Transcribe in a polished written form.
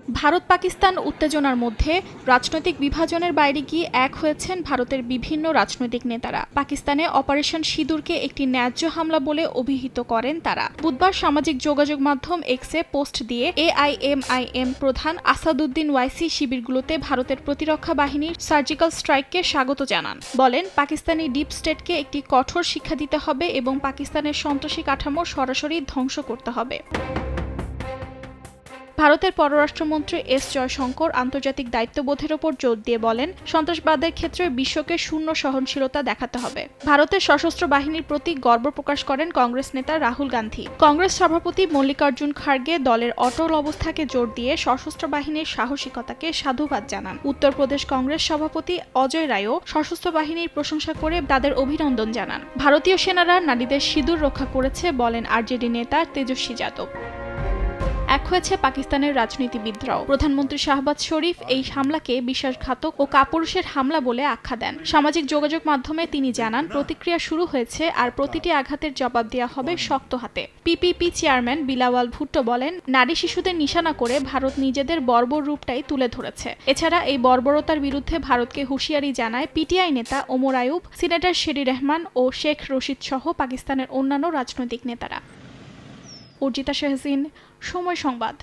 ভারত পাকিস্তান উত্তেজনার মধ্যে রাজনৈতিক বিভাজনের বাইরে গিয়ে এক হয়েছেন ভারতের বিভিন্ন রাজনৈতিক নেতারা। পাকিস্তানে অপারেশন সিঁদুরকে একটি ন্যায্য হামলা বলে অভিহিত করেন তারা। বুধবার সামাজিক যোগাযোগ মাধ্যম এক্সে পোস্ট দিয়ে এআইএমআইএম প্রধান আসাদুদ্দিন ওয়াইসি শিবিরগুলোতে ভারতের প্রতিরক্ষা বাহিনীর সার্জিক্যাল স্ট্রাইককে স্বাগত জানান। বলেন, পাকিস্তানি ডিপ স্টেটকে একটি কঠোর শিক্ষা দিতে হবে এবং পাকিস্তানের সন্ত্রাসী কাঠামো সরাসরি ধ্বংস করতে হবে। ভারতের পররাষ্ট্রমন্ত্রী এস জয়শঙ্কর আন্তর্জাতিক দায়িত্ববোধের ওপর জোর দিয়ে বলেন, সন্ত্রাসবাদের ক্ষেত্রে বিশ্বকে শূন্য সহনশীলতা দেখাতে হবে। ভারতের সশস্ত্র বাহিনীর প্রতি গর্ব প্রকাশ করেন কংগ্রেস নেতা রাহুল গান্ধী। কংগ্রেস সভাপতি মল্লিকার্জুন খার্গে দলের অটল অবস্থাকে জোর দিয়ে সশস্ত্র বাহিনীর সাহসিকতাকে সাধুবাদ জানান। উত্তরপ্রদেশ কংগ্রেস সভাপতি অজয় রায়ও সশস্ত্র বাহিনীর প্রশংসা করে তাদের অভিনন্দন জানান। ভারতীয় সেনারা নারীদের সিঁদুর রক্ষা করেছে বলেন আরজেডি নেতা তেজস্বী যাদব। এক হয়েছে পাকিস্তানের রাজনীতিবিদরাও। প্রধানমন্ত্রী শাহবাজ শরীফ এই হামলাকে বিশ্বাসঘাতক ও কাপুরুষের হামলা বলে আখ্যা দেন। সামাজিক যোগাযোগ মাধ্যমে তিনি জানান, প্রতিক্রিয়া শুরু হয়েছে আর প্রতিটি আঘাতের জবাব দেওয়া হবে শক্ত হাতে। পিপিপি চেয়ারম্যান বিলাওয়াল ভুট্টো বলেন, নারী শিশুদের নিশানা করে ভারত নিজেদের বর্বর রূপটাই তুলে ধরেছে। এছাড়া এই বর্বরতার বিরুদ্ধে ভারতকে হুঁশিয়ারি জানায় পিটিআই নেতা ওমর আইয়ুব, সিনেটর শেরি রহমান ও শেখ রশিদ সহ পাকিস্তানের অন্যান্য রাজনৈতিক নেতারা। অর্জিতা শাহজিন, সময় সংবাদ।